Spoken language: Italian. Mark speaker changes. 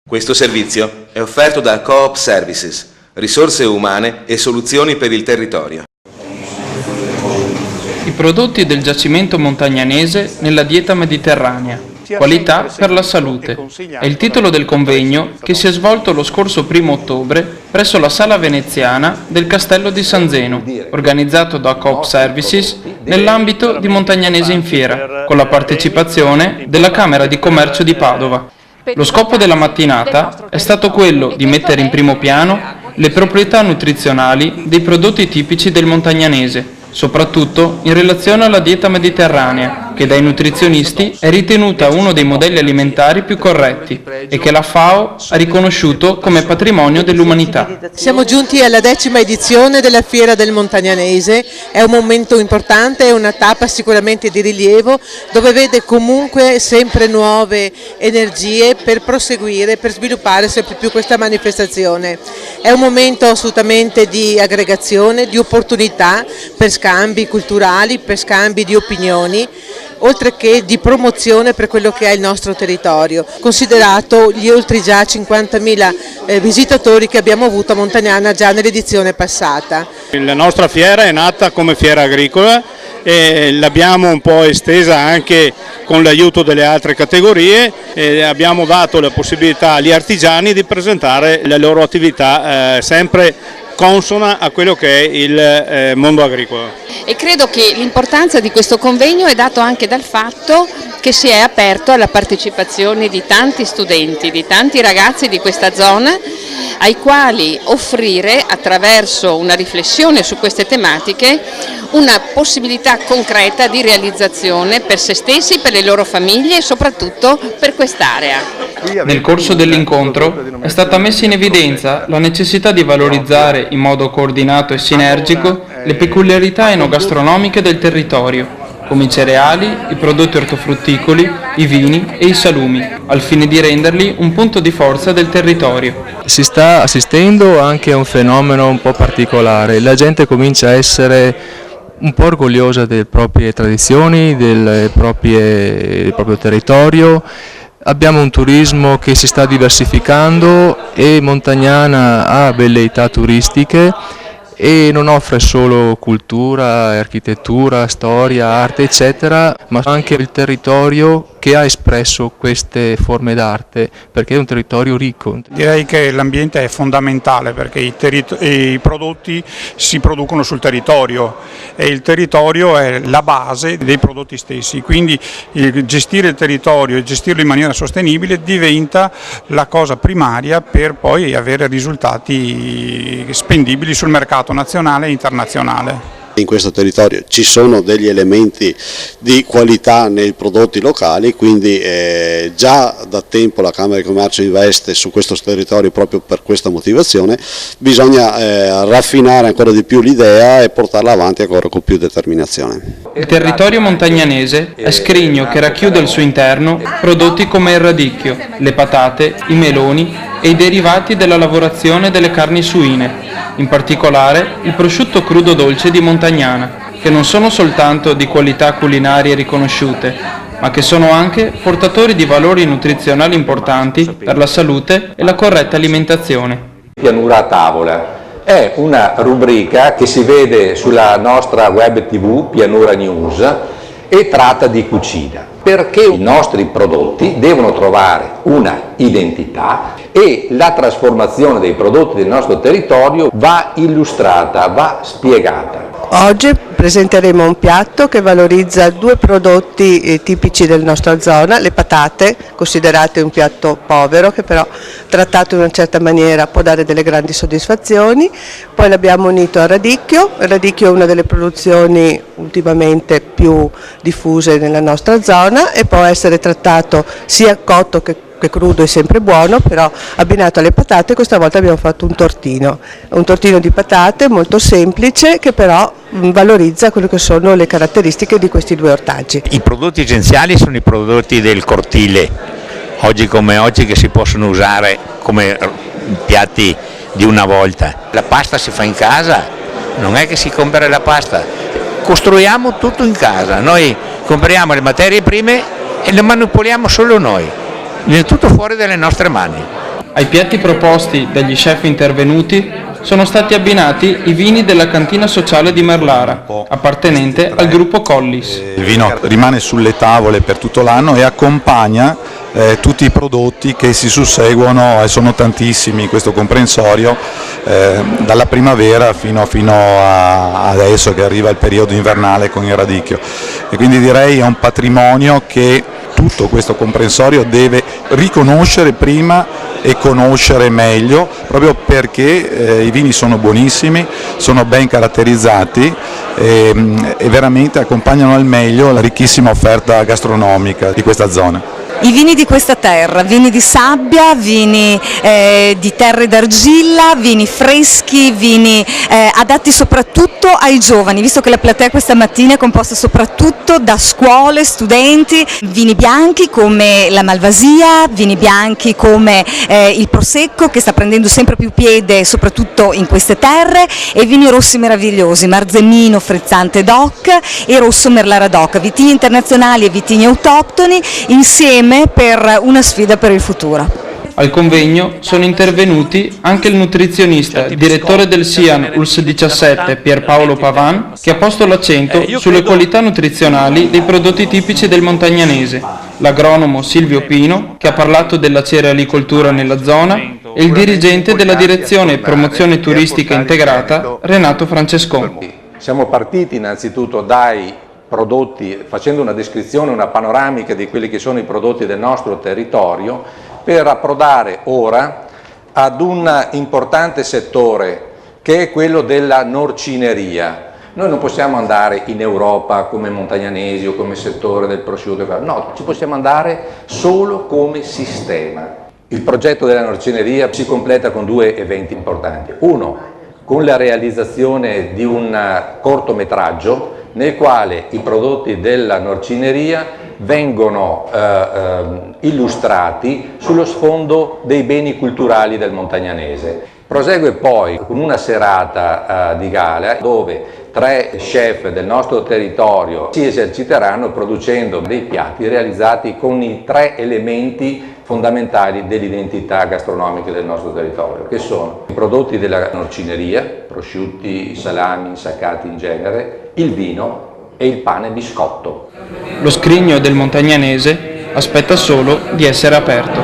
Speaker 1: Questo servizio è offerto da Coop Services, risorse umane e soluzioni per il territorio.
Speaker 2: I prodotti del giacimento montagnanese nella dieta mediterranea. Qualità per la salute. È il titolo del convegno che si è svolto lo scorso 1° ottobre presso la Sala Veneziana del Castello di San Zeno, organizzato da Coop Services nell'ambito di Montagnanese in Fiera, con la partecipazione della Camera di Commercio di Padova. Lo scopo della mattinata è stato quello di mettere in primo piano le proprietà nutrizionali dei prodotti tipici del montagnanese, soprattutto in relazione alla dieta mediterranea, che dai nutrizionisti è ritenuta uno dei modelli alimentari più corretti e che la FAO ha riconosciuto come patrimonio dell'umanità.
Speaker 3: Siamo giunti alla 10ª edizione della Fiera del Montagnanese, è un momento importante, è una tappa sicuramente di rilievo, dove vede comunque sempre nuove energie per proseguire, per sviluppare sempre più questa manifestazione. È un momento assolutamente di aggregazione, di opportunità per scambi culturali, per scambi di opinioni, oltre che di promozione per quello che è il nostro territorio, considerato gli oltre già 50.000 visitatori che abbiamo avuto a Montagnana già nell'edizione passata.
Speaker 4: La nostra fiera è nata come fiera agricola e l'abbiamo un po' estesa anche con l'aiuto delle altre categorie e abbiamo dato la possibilità agli artigiani di presentare la loro attività sempre consona a quello che è il mondo agricolo.
Speaker 5: E credo che l'importanza di questo convegno è dato anche dal fatto che si è aperto alla partecipazione di tanti studenti, di tanti ragazzi di questa zona, ai quali offrire attraverso una riflessione su queste tematiche una possibilità concreta di realizzazione per se stessi, per le loro famiglie e soprattutto per quest'area.
Speaker 2: Nel corso dell'incontro è stata messa in evidenza la necessità di valorizzare in modo coordinato e sinergico le peculiarità enogastronomiche del territorio, come i cereali, i prodotti ortofrutticoli, i vini e i salumi, al fine di renderli un punto di forza del territorio.
Speaker 6: Si sta assistendo anche a un fenomeno un po' particolare, la gente comincia a essere un po' orgogliosa delle proprie tradizioni, del proprio territorio. Abbiamo un turismo che si sta diversificando e Montagnana ha velleità turistiche e non offre solo cultura, architettura, storia, arte eccetera, ma anche il territorio che ha espresso queste forme d'arte, perché è un territorio ricco.
Speaker 7: Direi che l'ambiente è fondamentale perché i prodotti si producono sul territorio e il territorio è la base dei prodotti stessi, quindi gestire il territorio e gestirlo in maniera sostenibile diventa la cosa primaria per poi avere risultati spendibili sul mercato nazionale e internazionale.
Speaker 8: In questo territorio ci sono degli elementi di qualità nei prodotti locali, quindi già da tempo la Camera di Commercio investe su questo territorio proprio per questa motivazione. Bisogna raffinare ancora di più l'idea e portarla avanti ancora con più determinazione.
Speaker 2: Il territorio montagnanese è scrigno che racchiude al suo interno prodotti come il radicchio, le patate, i meloni e i derivati della lavorazione delle carni suine, in particolare il prosciutto crudo dolce di Montagnana, che non sono soltanto di qualità culinarie riconosciute, ma che sono anche portatori di valori nutrizionali importanti per la salute e la corretta alimentazione.
Speaker 9: Pianura a tavola è una rubrica che si vede sulla nostra web TV Pianura News e tratta di cucina, perché i nostri prodotti devono trovare una identità e la trasformazione dei prodotti del nostro territorio va illustrata, va spiegata.
Speaker 3: Oggi presenteremo un piatto che valorizza 2 prodotti tipici della nostra zona, le patate, considerate un piatto povero che però trattato in una certa maniera può dare delle grandi soddisfazioni, poi l'abbiamo unito al radicchio. Il radicchio è una delle produzioni ultimamente più diffuse nella nostra zona e può essere trattato sia cotto che crudo, è sempre buono, però abbinato alle patate questa volta abbiamo fatto un tortino di patate molto semplice che però valorizza quelle che sono le caratteristiche di questi 2 ortaggi.
Speaker 10: I prodotti essenziali sono i prodotti del cortile, oggi come oggi, che si possono usare come piatti di una volta. La pasta si fa in casa, non è che si compra la pasta, costruiamo tutto in casa, noi compriamo le materie prime e le manipoliamo solo noi. Viene tutto fuori dalle nostre mani.
Speaker 2: Ai piatti proposti dagli chef intervenuti sono stati abbinati i vini della cantina sociale di Merlara, appartenente al gruppo Collis.
Speaker 11: Il vino rimane sulle tavole per tutto l'anno e accompagna tutti i prodotti che si susseguono, e sono tantissimi in questo comprensorio, dalla primavera fino a adesso che arriva il periodo invernale con il radicchio. E quindi direi è un patrimonio che tutto questo comprensorio deve riconoscere prima e conoscere meglio, proprio perché i vini sono buonissimi, sono ben caratterizzati e veramente accompagnano al meglio la ricchissima offerta gastronomica di questa zona.
Speaker 12: I vini di questa terra, vini di sabbia, vini di terre d'argilla, vini freschi, vini adatti soprattutto ai giovani, visto che la platea questa mattina è composta soprattutto da scuole, studenti, vini bianchi come la Malvasia, vini bianchi come il Prosecco che sta prendendo sempre più piede soprattutto in queste terre, e vini rossi meravigliosi, Marzemino frizzante DOC e Rosso Merlara DOC, vitigni internazionali e vitigni autoctoni insieme per una sfida per il futuro.
Speaker 2: Al convegno sono intervenuti anche il nutrizionista, direttore del SIAN ULS 17 Pierpaolo Pavan, che ha posto l'accento sulle qualità nutrizionali dei prodotti tipici del Montagnanese, l'agronomo Silvio Pino, che ha parlato della cerealicoltura nella zona, e il dirigente della direzione promozione turistica integrata Renato Francescon.
Speaker 9: Siamo partiti innanzitutto dai prodotti, facendo una descrizione, una panoramica di quelli che sono i prodotti del nostro territorio, per approdare ora ad un importante settore che è quello della norcineria. Noi non possiamo andare in Europa come Montagnanesi o come settore del prosciutto, no, ci possiamo andare solo come sistema. Il progetto della norcineria si completa con due eventi importanti. Uno, con la realizzazione di un cortometraggio nel quale i prodotti della norcineria vengono illustrati sullo sfondo dei beni culturali del Montagnanese. Prosegue poi con una serata di gala dove 3 chef del nostro territorio si eserciteranno producendo dei piatti realizzati con i 3 elementi fondamentali dell'identità gastronomica del nostro territorio, che sono i prodotti della norcineria, prosciutti, salami, insaccati in genere, il vino e il pane biscotto.
Speaker 2: Lo scrigno del Montagnanese aspetta solo di essere aperto.